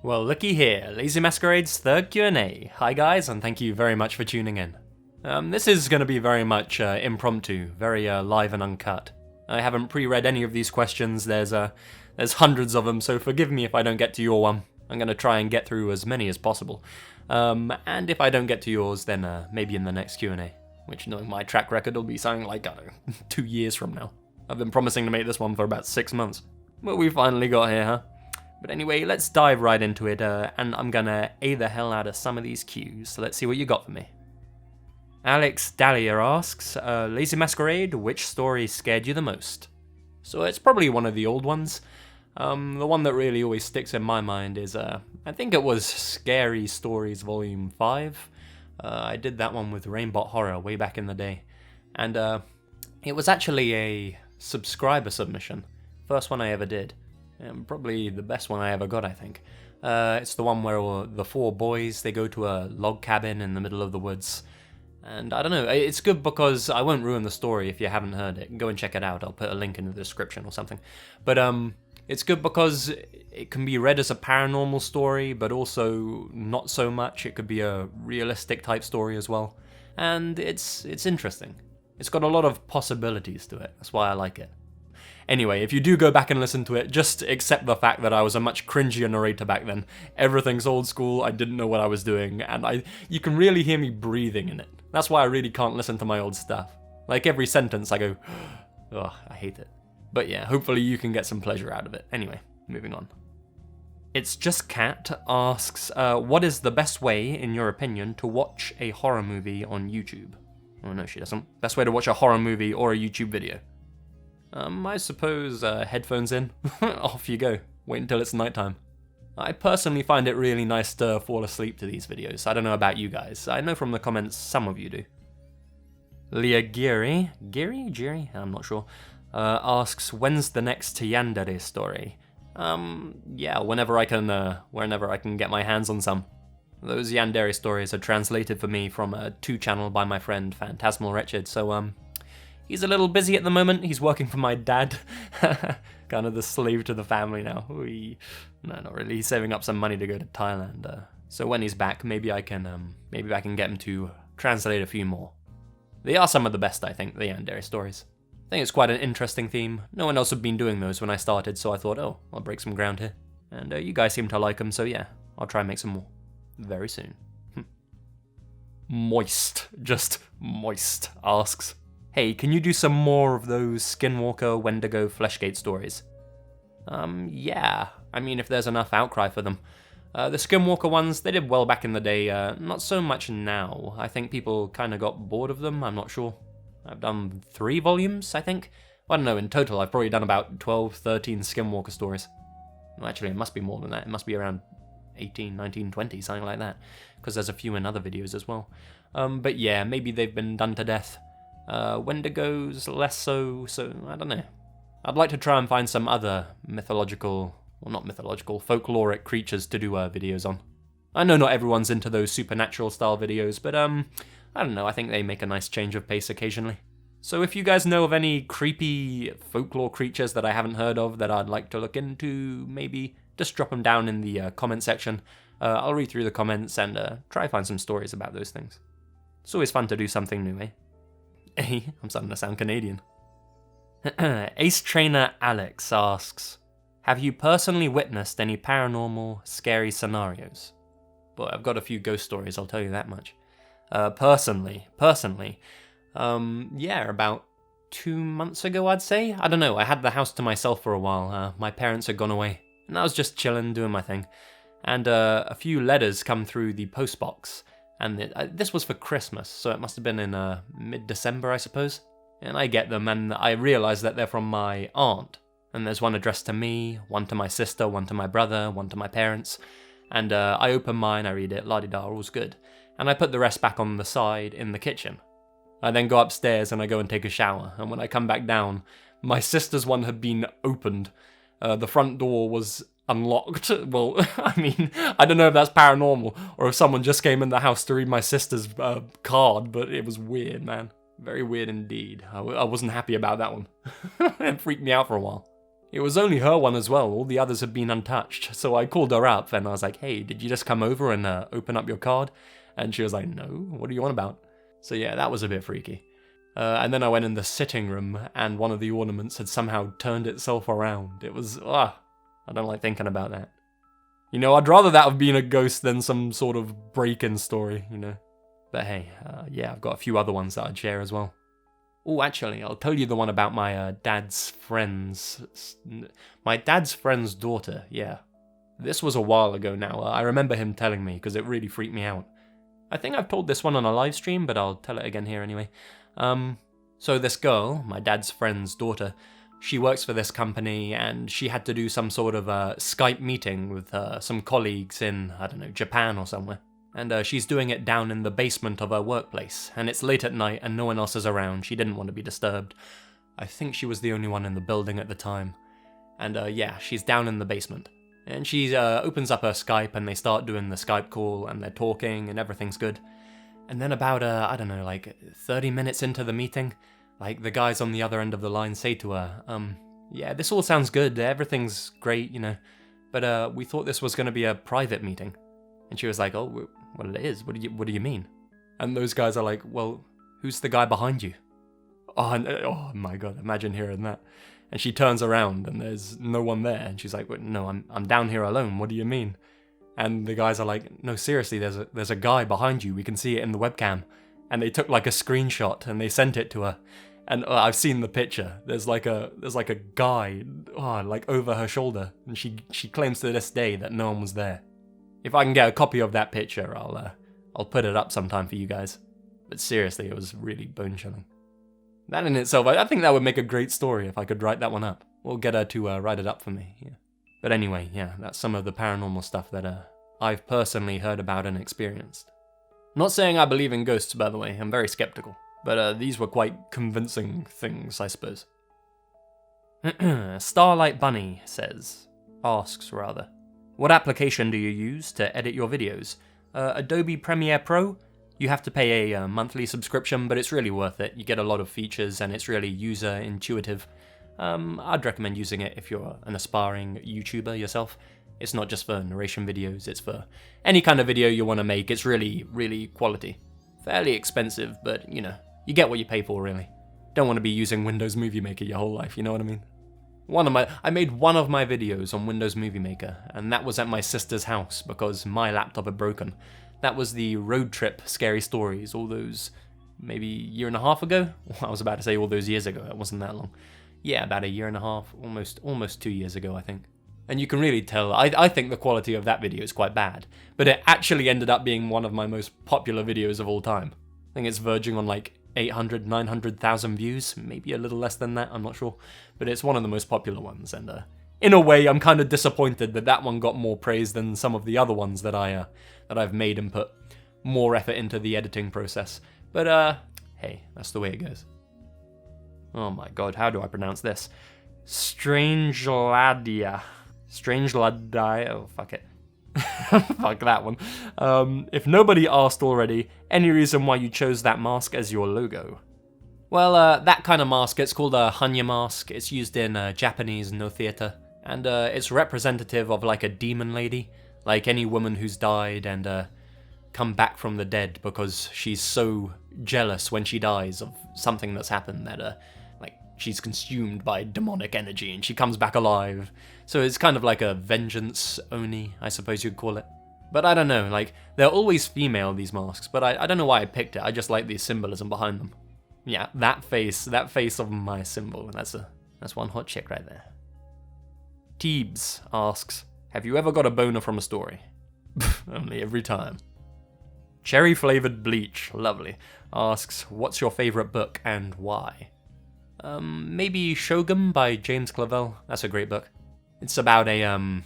Well, looky here, Lazy Masquerade's third Q&A. Hi guys, and thank you very much for tuning in. This is going to be very much impromptu, very live and uncut. I haven't pre-read any of these questions, there's hundreds of them, so forgive me if I don't get to your one. I'm going to try and get through as many as possible. And if I don't get to yours, then maybe in the next Q&A, which knowing my track record will be something like, I don't know, 2 years from now. I've been promising to make this one for about 6 months, but we finally got here, huh? But anyway, let's dive right into it, and I'm gonna A the hell out of some of these cues, so let's see what you got for me. Alex Dahlia asks, Lazy Masquerade, which story scared you the most? So it's probably one of the old ones. The one that really always sticks in my mind is, I think it was Scary Stories Volume 5. I did that one with Rainbot Horror way back in the day. And it was actually a subscriber submission. First one I ever did. And probably the best one I ever got, I think. It's the one where the 4 boys, they go to a log cabin in the middle of the woods. And I don't know, it's good because I won't ruin the story if you haven't heard it. Go and check it out, I'll put a link in the description or something. But it's good because it can be read as a paranormal story, but also not so much. It could be a realistic type story as well. And it's interesting. It's got a lot of possibilities to it, that's why I like it. Anyway, if you do go back and listen to it, just accept the fact that I was a much cringier narrator back then. Everything's old school, I didn't know what I was doing, and you can really hear me breathing in it. That's why I really can't listen to my old stuff. Like every sentence I go, ugh, I hate it. But yeah, hopefully you can get some pleasure out of it. Anyway, moving on. It's Just Cat asks, what is the best way, in your opinion, to watch a horror movie on YouTube? Oh no, she doesn't. Best way to watch a horror movie or a YouTube video? I suppose headphones in, off you go, wait until it's nighttime. I personally find it really nice to fall asleep to these videos. I don't know about you guys, I know from the comments some of you do. Leah Geary, I'm not sure, asks, when's the next yandere story? Yeah, whenever I can get my hands on some. Those yandere stories are translated for me from a 2 channel by my friend Phantasmal Wretched, so he's a little busy at the moment. He's working for my dad. Kind of the slave to the family now. No, not really. He's saving up some money to go to Thailand. So when he's back, maybe I can get him to translate a few more. They are some of the best, I think, the yandere stories. I think it's quite an interesting theme. No one else had been doing those when I started, so I thought, oh, I'll break some ground here. And you guys seem to like them, so yeah, I'll try and make some more. Very soon. Moist, just moist, asks, hey, can you do some more of those Skinwalker, Wendigo, Fleshgate stories? Yeah. I mean, if there's enough outcry for them. The Skinwalker ones, they did well back in the day, not so much now. I think people kind of got bored of them, I'm not sure. I've done 3 volumes, I think. I don't know, in total I've probably done about 12, 13 Skinwalker stories. Well, actually, it must be more than that. It must be around 18, 19, 20, something like that. Because there's a few in other videos as well. But yeah, maybe they've been done to death. Wendigos, less so, I don't know. I'd like to try and find some other folkloric creatures to do videos on. I know not everyone's into those supernatural style videos, but I don't know, I think they make a nice change of pace occasionally. So if you guys know of any creepy folklore creatures that I haven't heard of that I'd like to look into, maybe just drop them down in the comment section. I'll read through the comments and try find some stories about those things. It's always fun to do something new, eh? Hey, I'm starting to sound Canadian. Ace Trainer Alex asks, have you personally witnessed any paranormal, scary scenarios? Boy, I've got a few ghost stories, I'll tell you that much. Personally, yeah, about 2 months ago, I'd say. I don't know, I had the house to myself for a while. My parents had gone away, and I was just chilling, doing my thing. And a few letters come through the postbox. And this was for Christmas, so it must have been in mid-December, I suppose. And I get them, and I realise that they're from my aunt. And there's one addressed to me, one to my sister, one to my brother, one to my parents. And I open mine, I read it, la-di-da, all's good. And I put the rest back on the side in the kitchen. I then go upstairs and I go and take a shower. And when I come back down, my sister's one had been opened. The front door was unlocked. Well, I mean, I don't know if that's paranormal or if someone just came in the house to read my sister's card, but it was weird, man. Very weird indeed. I wasn't happy about that one. It freaked me out for a while. It was only her one as well, all the others had been untouched. So I called her up and I was like, hey, did you just come over and open up your card? And she was like, no, what do you want about? So yeah, that was a bit freaky. And then I went in the sitting room and one of the ornaments had somehow turned itself around. It was, I don't like thinking about that. You know, I'd rather that have been a ghost than some sort of break-in story, you know. But hey, yeah, I've got a few other ones that I'd share as well. Oh, actually, I'll tell you the one about my dad's friend's... My dad's friend's daughter, yeah. This was a while ago now. I remember him telling me, because it really freaked me out. I think I've told this one on a live stream, but I'll tell it again here anyway. So this girl, my dad's friend's daughter, she works for this company, and she had to do some sort of Skype meeting with some colleagues in, I don't know, Japan or somewhere. And she's doing it down in the basement of her workplace, and it's late at night and no one else is around. She didn't want to be disturbed. I think she was the only one in the building at the time. And yeah, she's down in the basement. And she opens up her Skype and they start doing the Skype call and they're talking and everything's good. And then about, I don't know, like 30 minutes into the meeting, like the guys on the other end of the line say to her, yeah, this all sounds good, everything's great, you know, but we thought this was going to be a private meeting. And she was like, oh, well, it is. What do you mean? And those guys are like, well, who's the guy behind you? Oh my god, imagine hearing that. And she turns around and there's no one there. And she's like, well, no, I'm down here alone. What do you mean? And the guys are like, no, seriously, there's a guy behind you. We can see it in the webcam. And they took like a screenshot and they sent it to her. And I've seen the picture. There's like a guy, like over her shoulder. And she claims to this day that no one was there. If I can get a copy of that picture, I'll put it up sometime for you guys. But seriously, it was really bone-chilling. That in itself, I think that would make a great story if I could write that one up. Or get her to write it up for me. Yeah. But anyway, yeah, that's some of the paranormal stuff that I've personally heard about and experienced. Not saying I believe in ghosts, by the way. I'm very skeptical. But these were quite convincing things, I suppose. Starlight Bunny asks, what application do you use to edit your videos? Adobe Premiere Pro? You have to pay a monthly subscription, but it's really worth it. You get a lot of features and it's really user intuitive. I'd recommend using it if you're an aspiring YouTuber yourself. It's not just for narration videos, it's for any kind of video you want to make. It's really, really quality. Fairly expensive, but you know, you get what you pay for really. Don't want to be using Windows Movie Maker your whole life, you know what I mean? I made one of my videos on Windows Movie Maker, and that was at my sister's house because my laptop had broken. That was the road trip scary stories, all those maybe year and a half ago? I was about to say all those years ago, it wasn't that long. Yeah, about a year and a half, almost 2 years ago, I think. And you can really tell, I think the quality of that video is quite bad, but it actually ended up being one of my most popular videos of all time. I think it's verging on like 800, 900,000 views, maybe a little less than that, I'm not sure. But it's one of the most popular ones, and in a way, I'm kind of disappointed that that one got more praise than some of the other ones that I've made and put more effort into the editing process. But hey, that's the way it goes. Oh my god, how do I pronounce this? Strangeladia, oh fuck it. Fuck that one. If nobody asked already, any reason why you chose that mask as your logo? Well, that kind of mask, it's called a Hannya mask. It's used in Japanese no theater, and it's representative of like a demon lady, like any woman who's died and come back from the dead because she's so jealous when she dies of something that's happened that like she's consumed by demonic energy and she comes back alive. So it's kind of like a vengeance oni, I suppose you'd call it. But I don't know, like, they're always female, these masks, but I don't know why I picked it, I just like the symbolism behind them. Yeah, that face of my symbol, that's one hot chick right there. Teebs asks, have you ever got a boner from a story? Only every time. Cherry Flavored Bleach, lovely, asks, what's your favourite book and why? Maybe Shogun by James Clavell, that's a great book. It's about an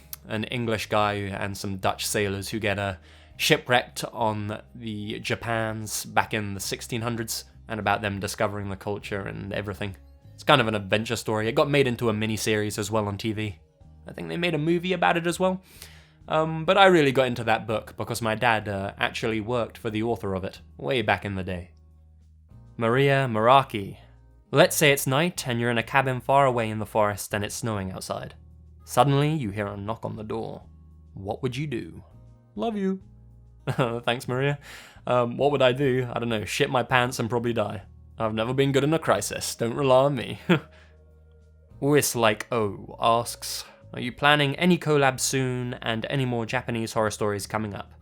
English guy and some Dutch sailors who get shipwrecked on the Japans back in the 1600s, and about them discovering the culture and everything. It's kind of an adventure story. It got made into a mini-series as well on TV. I think they made a movie about it as well. But I really got into that book because my dad actually worked for the author of it, way back in the day. Maria Meraki Let's say it's night and you're in a cabin far away in the forest and it's snowing outside. Suddenly, you hear a knock on the door. What would you do? Love you. Thanks, Maria. What would I do? I don't know, shit my pants and probably die. I've never been good in a crisis. Don't rely on me. Wis Like O asks, are you planning any collabs soon and any more Japanese horror stories coming up?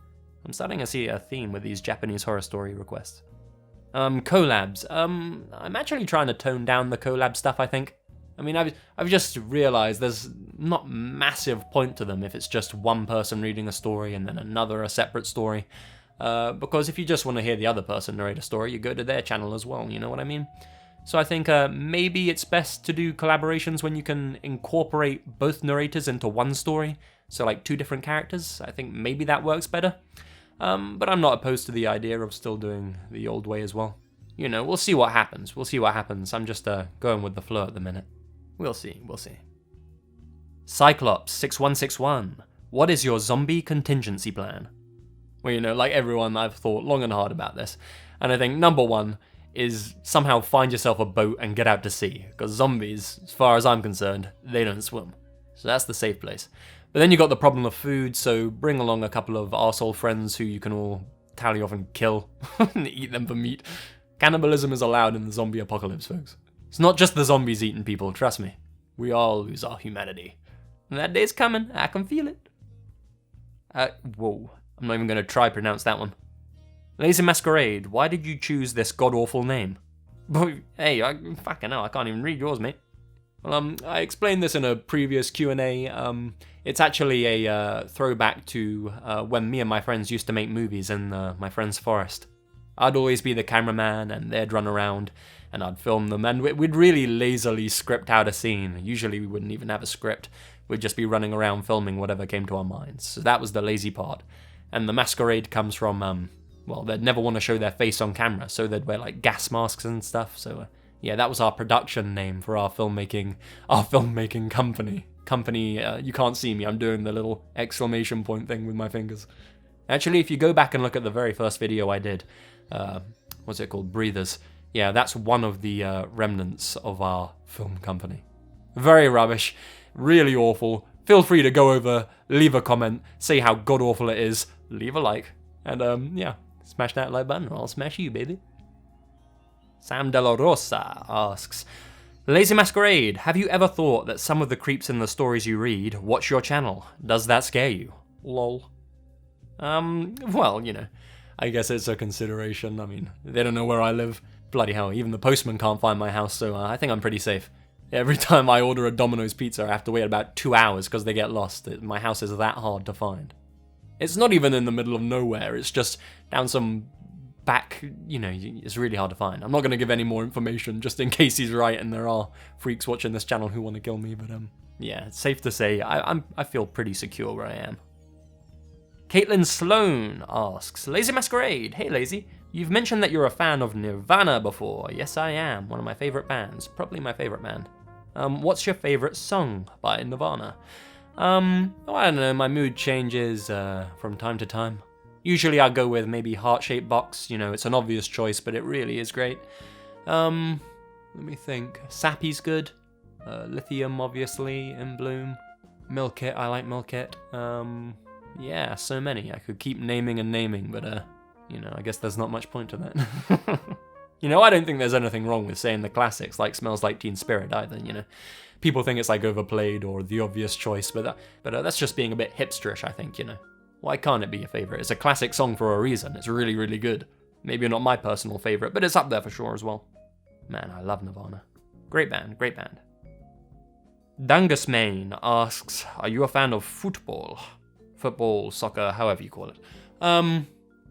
I'm starting to see a theme with these Japanese horror story requests. Collabs. I'm actually trying to tone down the collab stuff, I think. I mean, I've just realised there's not massive point to them if it's just one person reading a story and then another a separate story. Because if you just want to hear the other person narrate a story, you go to their channel as well, you know what I mean? So I think maybe it's best to do collaborations when you can incorporate both narrators into one story. So like 2 different characters. I think maybe that works better. But I'm not opposed to the idea of still doing the old way as well. You know, we'll see what happens. I'm just going with the flow at the minute. We'll see. Cyclops6161. What is your zombie contingency plan? Well, you know, like everyone, I've thought long and hard about this. And I think number 1 is somehow find yourself a boat and get out to sea. Because zombies, as far as I'm concerned, they don't swim. So that's the safe place. But then you got the problem of food, so bring along a couple of arsehole friends who you can all tally off and kill and eat them for meat. Cannibalism is allowed in the zombie apocalypse, folks. It's not just the zombies eating people, trust me. We all lose our humanity. And that day's coming, I can feel it. Whoa, I'm not even going to try pronounce that one. Lazy Masquerade, why did you choose this god-awful name? Hey, fucking hell, I can't even read yours, mate. Well, I explained this in a previous Q&A. It's actually a throwback to when me and my friends used to make movies in my friend's forest. I'd always be the cameraman and they'd run around and I'd film them and we'd really lazily script out a scene. Usually we wouldn't even have a script. We'd just be running around filming whatever came to our minds. So that was the lazy part. And the masquerade comes from, well, they'd never want to show their face on camera, so they'd wear like gas masks and stuff. So yeah, that was our production name for our filmmaking company. You can't see me, I'm doing the little exclamation point thing with my fingers. Actually, if you go back and look at the very first video I did, what's it called, Breathers, yeah, that's one of the remnants of our film company. Very rubbish, really awful. Feel free to go over, leave a comment, say how god awful it is, leave a like, and yeah, smash that like button or I'll smash you, baby. Sam Delarosa asks, Lazy Masquerade, have you ever thought that some of the creeps in the stories you read watch your channel? Does that scare you? Lol. Well, you know, I guess it's a consideration. I mean, they don't know where I live. Bloody hell, even the postman can't find my house, so I think I'm pretty safe. Every time I order a Domino's pizza, I have to wait about 2 hours because they get lost. My house is that hard to find. It's not even in the middle of nowhere, it's just down some back, you know, it's really hard to find. I'm not going to give any more information just in case he's right and there are freaks watching this channel who want to kill me, but yeah, it's safe to say I feel pretty secure where I am. Caitlin Sloan asks, Lazy Masquerade, hey Lazy, you've mentioned that you're a fan of Nirvana before. Yes, I am, one of my favourite bands, probably my favourite band. What's your favourite song by Nirvana? Oh, I don't know, my mood changes from time to time. Usually I go with maybe Heart-Shaped Box, you know, it's an obvious choice, but it really is great. Let me think. Sappy's good. Lithium, obviously, In Bloom. Milk It, I like Milk It. Yeah, so many. I could keep naming and naming, but, you know, I guess there's not much point to that. You know, I don't think there's anything wrong with saying the classics, like Smells Like Teen Spirit, either, you know. People think it's, like, overplayed or the obvious choice, but that's just being a bit hipsterish, I think, you know. Why can't it be a favourite? It's a classic song for a reason. It's really, really good. Maybe not my personal favourite, but it's up there for sure as well. Man, I love Nirvana. Great band, great band. Dangus Main asks, are you a fan of football? Football, soccer, however you call it.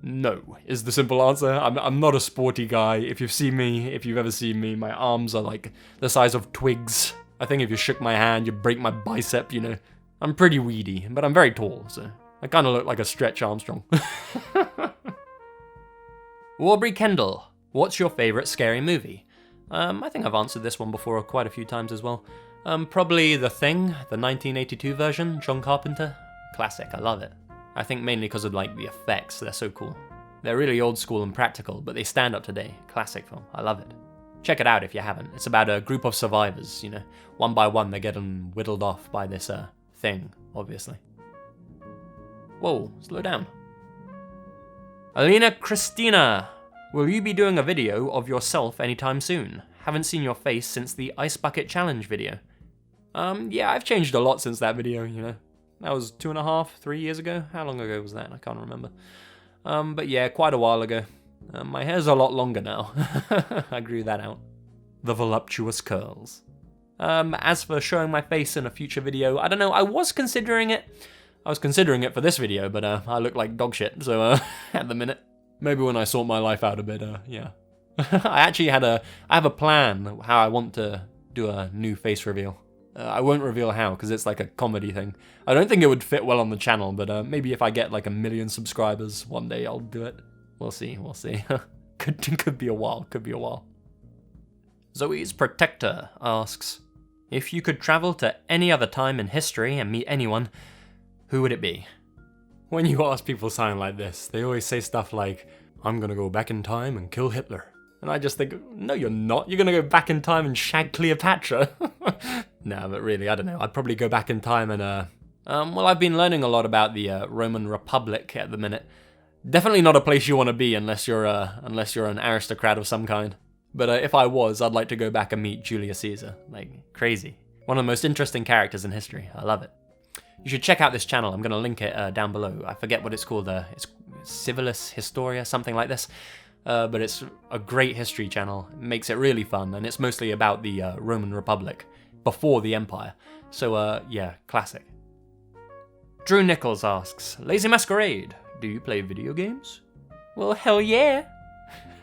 No, is the simple answer. I'm not a sporty guy. If you've ever seen me, my arms are like the size of twigs. I think if you shook my hand, you'd break my bicep, you know. I'm pretty weedy, but I'm very tall, so I kind of look like a Stretch Armstrong. Warbury Kendall, what's your favourite scary movie? I think I've answered this one before quite a few times as well. Probably The Thing, the 1982 version, John Carpenter. Classic, I love it. I think mainly because of like the effects, they're so cool. They're really old school and practical, but they stand up today. Classic film, I love it. Check it out if you haven't. It's about a group of survivors, you know. One by one, they're getting whittled off by this thing, obviously. Whoa, slow down. Alina Christina, will you be doing a video of yourself anytime soon? Haven't seen your face since the Ice Bucket Challenge video. Yeah, I've changed a lot since that video, you know. That was 2.5, 3 years ago. How long ago was that? I can't remember. But yeah, quite a while ago. My hair's a lot longer now. I grew that out. The voluptuous curls. As for showing my face in a future video, I don't know, I was considering it. I was considering it for this video, but I look like dog shit, so at the minute. Maybe when I sort my life out a bit, yeah. I have a plan how I want to do a new face reveal. I won't reveal how, because it's like a comedy thing. I don't think it would fit well on the channel, but maybe if I get like 1 million subscribers, one day I'll do it. We'll see. Could be a while. Zoe's Protector asks, if you could travel to any other time in history and meet anyone, who would it be? When you ask people something like this, they always say stuff like, I'm gonna go back in time and kill Hitler. And I just think, no you're not, you're gonna go back in time and shag Cleopatra. No, but really, I don't know, I'd probably go back in time and, well, I've been learning a lot about the Roman Republic at the minute. Definitely not a place you want to be unless you're an aristocrat of some kind. But if I was, I'd like to go back and meet Julius Caesar. Like, crazy. One of the most interesting characters in history. I love it. You should check out this channel. I'm going to link it down below. I forget what it's called. It's Civilis Historia, something like this. But it's a great history channel. It makes it really fun, and it's mostly about the Roman Republic before the Empire. So, yeah, classic. Drew Nichols asks, Lazy Masquerade, do you play video games? Well, hell yeah.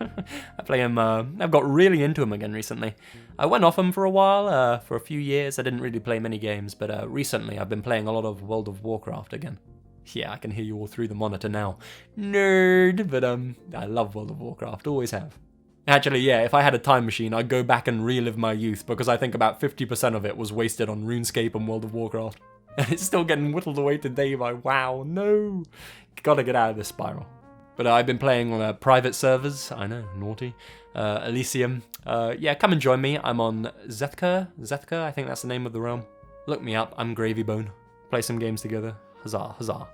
I play them, I've got really into them again recently. I went off them for a while, for a few years. I didn't really play many games, but recently I've been playing a lot of World of Warcraft again. Yeah, I can hear you all through the monitor now. Nerd! But I love World of Warcraft, always have. Actually, yeah, if I had a time machine, I'd go back and relive my youth, because I think about 50% of it was wasted on RuneScape and World of Warcraft. And it's still getting whittled away today by WoW, no! Gotta get out of this spiral. But I've been playing on private servers, I know, naughty. Elysium. Yeah, come and join me. I'm on Zethka, I think that's the name of the realm. Look me up, I'm Gravybone. Play some games together. Huzzah, huzzah.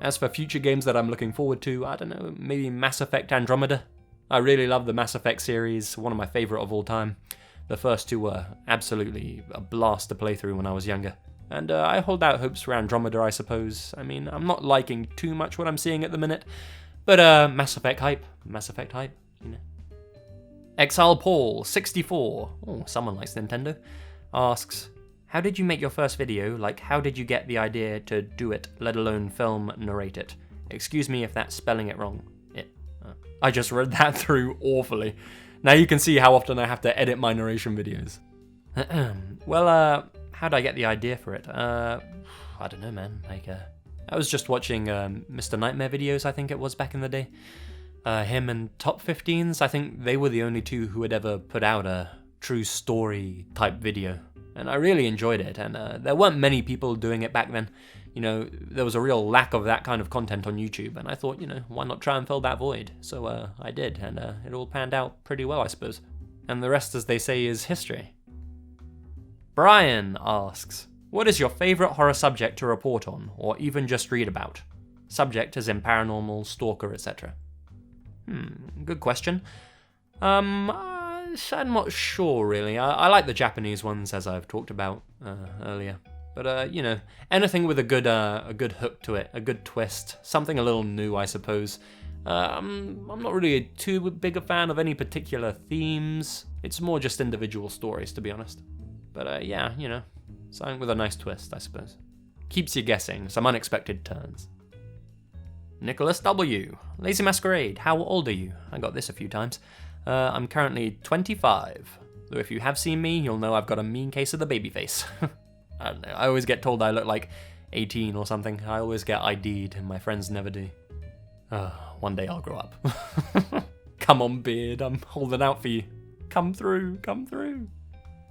As for future games that I'm looking forward to, I don't know, maybe Mass Effect Andromeda. I really love the Mass Effect series, one of my favourite of all time. The first two were absolutely a blast to play through when I was younger. And I hold out hopes for Andromeda, I suppose. I mean, I'm not liking too much what I'm seeing at the minute. But Mass Effect hype, you know. Exile Paul, 64, oh, someone likes Nintendo, asks, how did you make your first video? Like, how did you get the idea to do it, let alone film, narrate it? Excuse me if that's spelling it wrong. I just read that through awfully. Now you can see how often I have to edit my narration videos. Well, how'd I get the idea for it? I don't know, man. Like, I was just watching Mr. Nightmare videos, I think it was back in the day. Him and Top 15s, I think they were the only two who had ever put out a true story type video. And I really enjoyed it, and there weren't many people doing it back then. You know, there was a real lack of that kind of content on YouTube, and I thought, you know, why not try and fill that void? So I did, and it all panned out pretty well, I suppose. And the rest, as they say, is history. Brian asks, what is your favourite horror subject to report on, or even just read about? Subject as in paranormal, stalker, etc. Good question. I'm not sure, really. I like the Japanese ones, as I've talked about earlier. But, you know, anything with a good hook to it, a good twist, something a little new, I suppose. I'm not really too big a fan of any particular themes. It's more just individual stories, to be honest. But, yeah, you know, something with a nice twist, I suppose. Keeps you guessing, some unexpected turns. Nicholas W. Lazy Masquerade, how old are you? I got this a few times. I'm currently 25. Though if you have seen me, you'll know I've got a mean case of the baby face. I don't know, I always get told I look like 18 or something. I always get ID'd and my friends never do. One day I'll grow up. Come on, beard, I'm holding out for you. Come through, come through.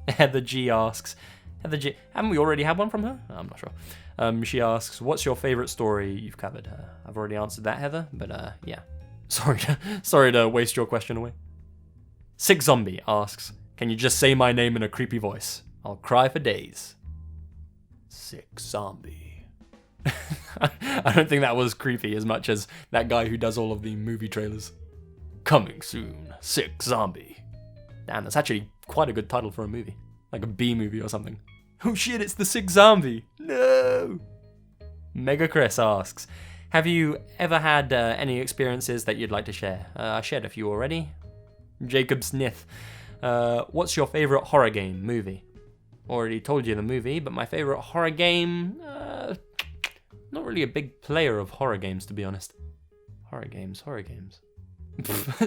Heather G asks, Heather G, haven't we already had one from her? I'm not sure. She asks, what's your favourite story you've covered? I've already answered that, Heather, but yeah. Sorry to waste your question away. Sick Zombie asks, can you just say my name in a creepy voice? I'll cry for days. Sick Zombie. I don't think that was creepy as much as that guy who does all of the movie trailers. Coming soon, Sick Zombie. Damn, that's actually quite a good title for a movie. Like a B movie or something. Oh shit, it's the Sick Zombie. No! Mega Chris asks, have you ever had any experiences that you'd like to share? I shared a few already. Jacob Snith, what's your favourite horror game, movie? Already told you the movie, but my favourite horror game... not really a big player of horror games, to be honest. Horror games.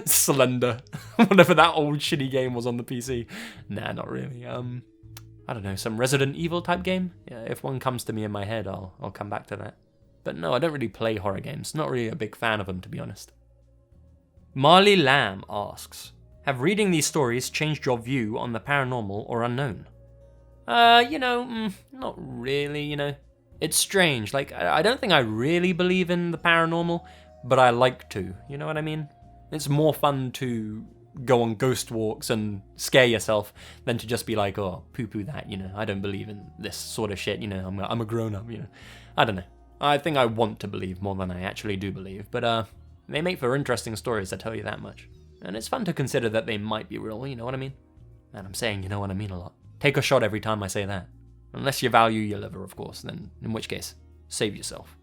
Slender. Whatever that old shitty game was on the PC. Nah, not really. I don't know, some Resident Evil type game? Yeah, if one comes to me in my head, I'll come back to that. But no, I don't really play horror games. Not really a big fan of them, to be honest. Marley Lamb asks, have reading these stories changed your view on the paranormal or unknown? Not really, It's strange, like, I don't think I really believe in the paranormal, but I like to, you know what I mean? It's more fun to go on ghost walks and scare yourself than to just be like, oh, poo-poo that, I don't believe in this sort of shit, I'm a grown-up, I don't know. I think I want to believe more than I actually do believe, but they make for interesting stories, I tell you that much. And it's fun to consider that they might be real, you know what I mean? And I'm saying you know what I mean a lot. Take a shot every time I say that. Unless you value your liver, of course, then in which case, save yourself.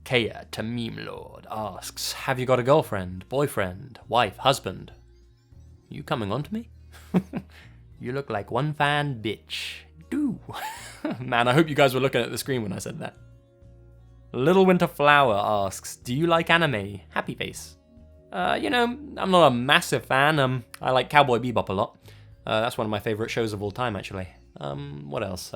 Kaya Tamim Lord asks, have you got a girlfriend, boyfriend, wife, husband? You coming on to me? You look like one fine bitch. Do. Man, I hope you guys were looking at the screen when I said that. Little Winter Flower asks, do you like anime? Happy face. I'm not a massive fan. I like Cowboy Bebop a lot. That's one of my favourite shows of all time, actually. What else?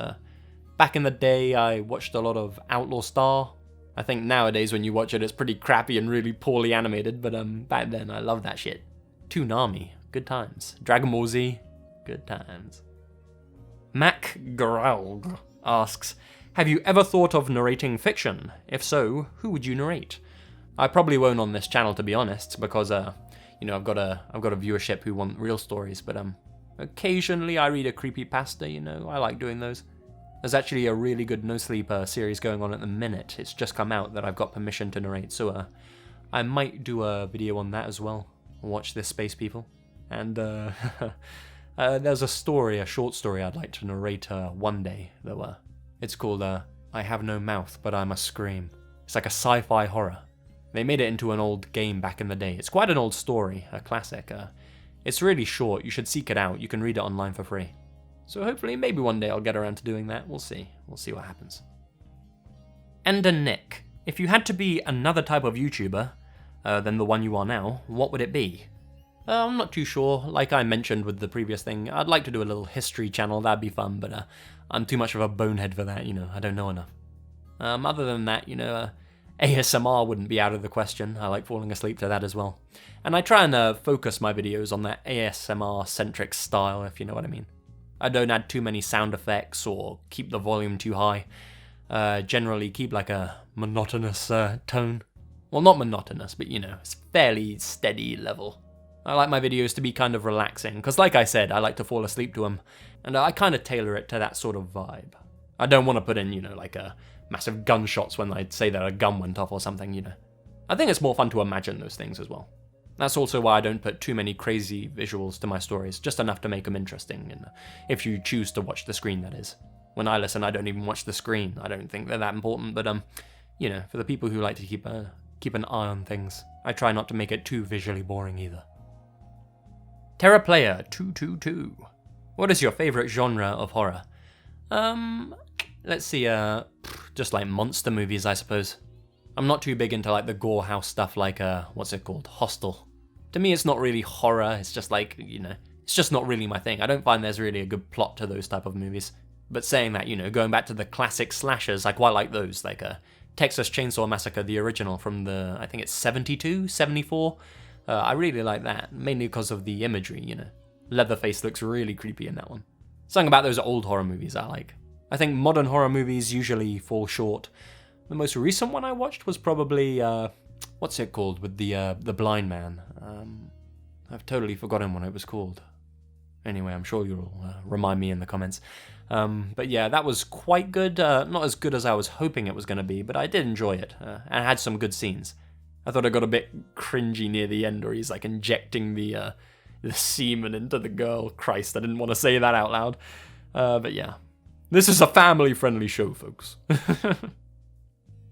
Back in the day, I watched a lot of Outlaw Star. I think nowadays when you watch it, it's pretty crappy and really poorly animated, but back then, I loved that shit. Toonami, good times. Dragon Ball Z, good times. Mac Garalg asks, have you ever thought of narrating fiction? If so, who would you narrate? I probably won't on this channel, to be honest, because I've got a viewership who want real stories, but occasionally I read a creepypasta, I like doing those. There's actually a really good No Sleep series going on at the minute. It's just come out that I've got permission to narrate, so I might do a video on that as well. Watch this space, people. And there's a short story I'd like to narrate one day, though. It's called I Have No Mouth, But I Must Scream. It's like a sci-fi horror. They made it into an old game back in the day. It's quite an old story, a classic. It's really short, you should seek it out. You can read it online for free. So hopefully, maybe one day I'll get around to doing that. We'll see. We'll see what happens. Ender Nick, if you had to be another type of YouTuber than the one you are now, what would it be? I'm not too sure. Like I mentioned with the previous thing, I'd like to do a little history channel. That'd be fun, but I'm too much of a bonehead for that, I don't know enough. Other than that, ASMR wouldn't be out of the question. I like falling asleep to that as well. And I try and focus my videos on that ASMR-centric style, if you know what I mean. I don't add too many sound effects or keep the volume too high. Generally keep like a monotonous tone. Well, not monotonous, but it's fairly steady level. I like my videos to be kind of relaxing, because like I said, I like to fall asleep to them, and I kind of tailor it to that sort of vibe. I don't want to put in, like a massive gunshots when I'd say that a gun went off or something, I think it's more fun to imagine those things as well. That's also why I don't put too many crazy visuals to my stories, just enough to make them interesting, and if you choose to watch the screen, that is. When I listen, I don't even watch the screen. I don't think they're that important, but for the people who like to keep an eye on things, I try not to make it too visually boring either. Tera Player 222. What is your favorite genre of horror? Let's see, just like monster movies, I suppose. I'm not too big into like the gore house stuff like, what's it called? Hostel. To me, it's not really horror, it's just like, it's just not really my thing. I don't find there's really a good plot to those type of movies. But saying that, going back to the classic slashers, I quite like those, like Texas Chainsaw Massacre, the original from I think it's 72, 74. I really like that, mainly because of the imagery, Leatherface looks really creepy in that one. Something about those old horror movies I like. I think modern horror movies usually fall short. The most recent one I watched was probably, what's it called, with the blind man? I've totally forgotten what it was called. Anyway, I'm sure you'll remind me in the comments. But yeah, that was quite good. Not as good as I was hoping it was going to be, but I did enjoy it, and had some good scenes. I thought it got a bit cringy near the end, where he's like injecting the semen into the girl. Christ, I didn't want to say that out loud. But yeah, this is a family-friendly show, folks.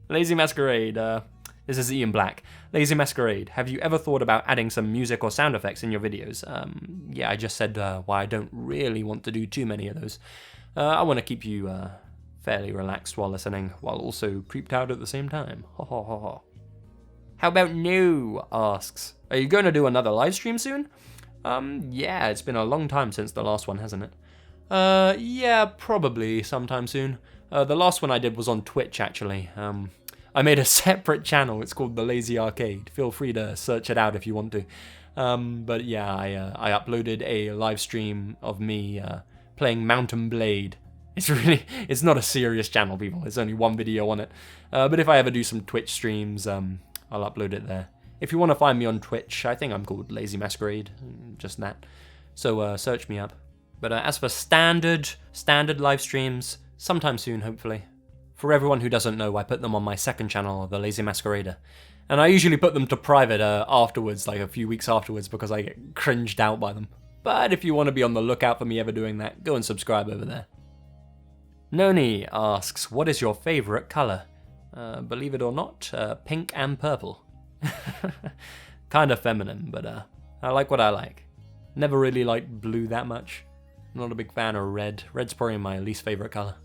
Lazy Masquerade. This is Ian Black. Lazy Masquerade, have you ever thought about adding some music or sound effects in your videos? Yeah, I just said why I don't really want to do too many of those. I want to keep you fairly relaxed while listening, while also creeped out at the same time. Ho ho ho ho. How about No asks, are you going to do another live stream soon? Yeah, it's been a long time since the last one, hasn't it? Yeah, probably sometime soon. The last one I did was on Twitch, actually. I made a separate channel. It's called The Lazy Arcade. Feel free to search it out if you want to. But yeah, I uploaded a live stream of me playing Mountain Blade. It's not a serious channel, people. There's only one video on it. But if I ever do some Twitch streams, I'll upload it there. If you want to find me on Twitch, I think I'm called Lazy Masquerade. Just that. So search me up. But as for standard live streams, sometime soon, hopefully. For everyone who doesn't know, I put them on my second channel, The Lazy Masquerader. And I usually put them to private afterwards, like a few weeks afterwards, because I get cringed out by them. But if you want to be on the lookout for me ever doing that, go and subscribe over there. Noni asks, what is your favourite colour? Believe it or not, pink and purple. Kind of feminine, but I like what I like. Never really liked blue that much. Not a big fan of red. Red's probably my least favourite colour.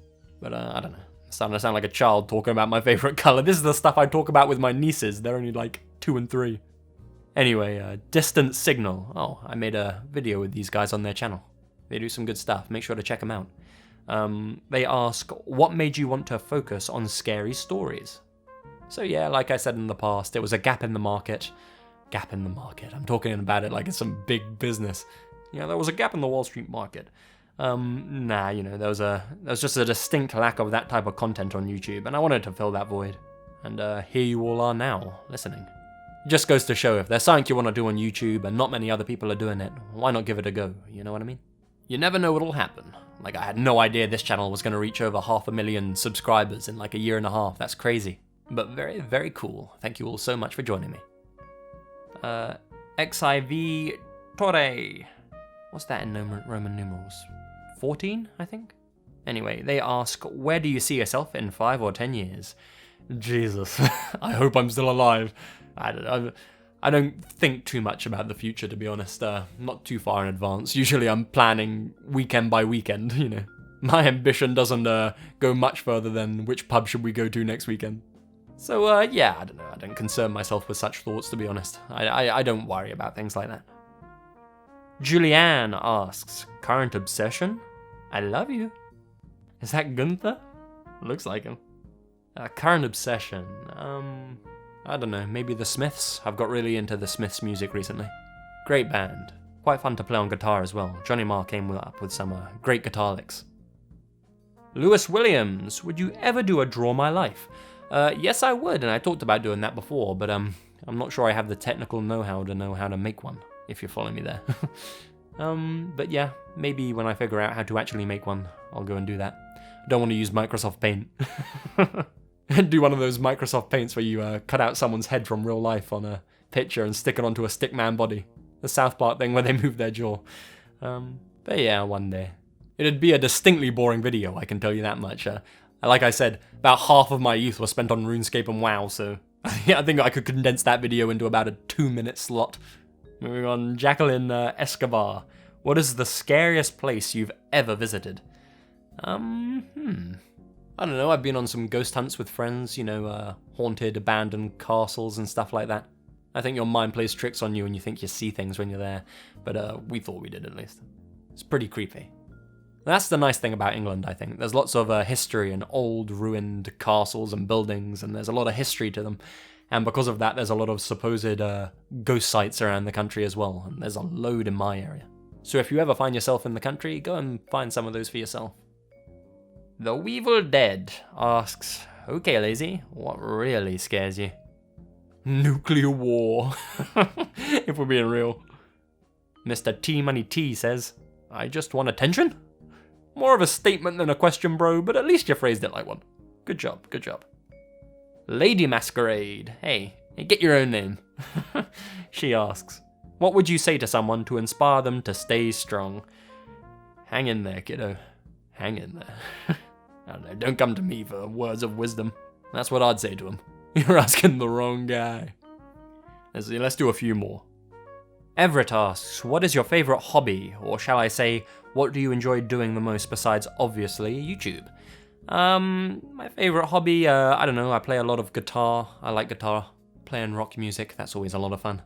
But I don't know. Starting to sound like a child talking about my favourite colour. This is the stuff I talk about with my nieces. They're only like 2 and 3. Anyway, Distant Signal. Oh, I made a video with these guys on their channel. They do some good stuff. Make sure to check them out. They ask, what made you want to focus on scary stories? So yeah, like I said in the past, there was a gap in the market. Gap in the market. I'm talking about it like it's some big business. Yeah, there was a gap in the Wall Street market. Nah, you know, there was just a distinct lack of that type of content on YouTube, and I wanted to fill that void. And here you all are now, listening. It just goes to show, if there's something you want to do on YouTube and not many other people are doing it, why not give it a go, you know what I mean? You never know what'll happen. Like, I had no idea this channel was going to reach over 500,000 subscribers in like a year and a half. That's crazy. But very, very cool. Thank you all so much for joining me. XIV Torre. What's that in Roman numerals? 14, I think? Anyway, they ask, where do you see yourself in 5 or 10 years? Jesus, I hope I'm still alive. I don't think too much about the future, to be honest. Not too far in advance. Usually I'm planning weekend by weekend, you know. My ambition doesn't go much further than which pub should we go to next weekend. So, yeah, I don't know. I don't concern myself with such thoughts, to be honest. I don't worry about things like that. Julianne asks, current obsession? I love you. Is that Gunther? Looks like him. Current obsession. I don't know, maybe the Smiths? I've got really into the Smiths music recently. Great band. Quite fun to play on guitar as well. Johnny Marr came up with some great guitar licks. Lewis Williams, would you ever do a Draw My Life? Yes, I would, and I talked about doing that before, but I'm not sure I have the technical know-how to make one, if you're following me there. But yeah, maybe when I figure out how to actually make one, I'll go and do that. I don't want to use Microsoft Paint. Do one of those Microsoft Paints where you cut out someone's head from real life on a picture and stick it onto a stickman body. The South Park thing where they move their jaw. But yeah, one day. It'd be a distinctly boring video, I can tell you that much. Like I said, about half of my youth was spent on RuneScape and WoW, so yeah, I think I could condense that video into about a 2-minute slot. Moving on, Jacqueline Escobar. What is the scariest place you've ever visited? I don't know, I've been on some ghost hunts with friends, you know, haunted, abandoned castles and stuff like that. I think your mind plays tricks on you and you think you see things when you're there, but we thought we did at least. It's pretty creepy. That's the nice thing about England, I think. There's lots of history and old ruined castles and buildings, and there's a lot of history to them. And because of that, there's a lot of supposed ghost sites around the country as well, and there's a load in my area. So if you ever find yourself in the country, go and find some of those for yourself. The Weevil Dead asks, okay, Lazy, what really scares you? Nuclear war, if we're being real. Mr. T Money T says, I just want attention? More of a statement than a question, bro, but at least you phrased it like one. Good job, good job. Lady Masquerade, hey, get your own name. She asks, what would you say to someone to inspire them to stay strong? Hang in there, kiddo. Hang in there. I don't know, don't come to me for words of wisdom. That's what I'd say to him. You're asking the wrong guy. Let's do a few more. Everett asks, what is your favourite hobby? Or shall I say, what do you enjoy doing the most besides, obviously, YouTube? My favourite hobby, I don't know, I play a lot of guitar. I like guitar. Playing rock music, that's always a lot of fun.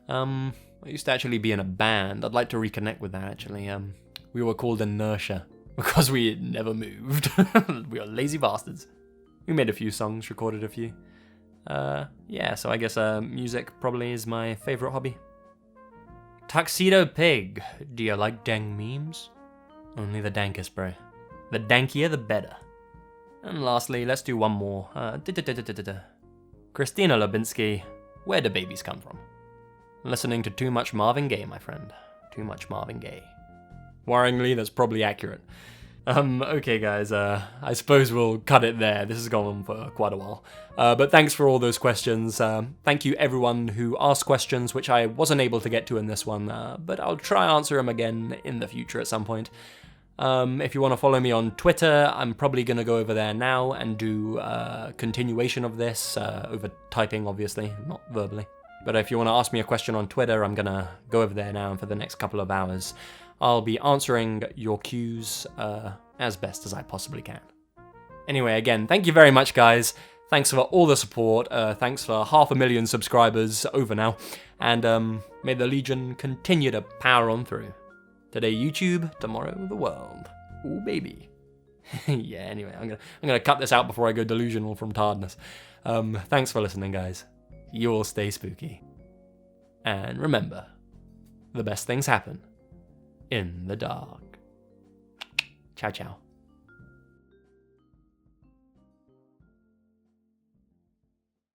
I used to actually be in a band. I'd like to reconnect with that, actually. We were called Inertia, because we never moved. We were lazy bastards. We made a few songs, recorded a few. Yeah, so I guess music probably is my favourite hobby. Tuxedo Pig, do you like dang memes? Only the dankest, bro. The dankier, the better. And lastly, let's do one more. Christina Lubinsky, where do babies come from? Listening to too much Marvin Gaye, my friend. Too much Marvin Gaye. Worryingly, that's probably accurate. Okay guys, I suppose we'll cut it there. This has gone on for quite a while. But thanks for all those questions. Thank you everyone who asked questions, which I wasn't able to get to in this one, but I'll try answer them again in the future at some point. If you want to follow me on Twitter, I'm probably going to go over there now and do a continuation of this, over typing obviously, not verbally. But if you want to ask me a question on Twitter, I'm going to go over there now, and for the next couple of hours I'll be answering your cues as best as I possibly can. Anyway, again, thank you very much, guys. Thanks for all the support. Thanks for 500,000 subscribers over now. And may the Legion continue to power on through. Today YouTube, tomorrow the world. Ooh, baby. Yeah, anyway, I'm gonna cut this out before I go delusional from tiredness. Thanks for listening, guys. You all stay spooky. And remember, the best things happen in the dark. Ciao, ciao.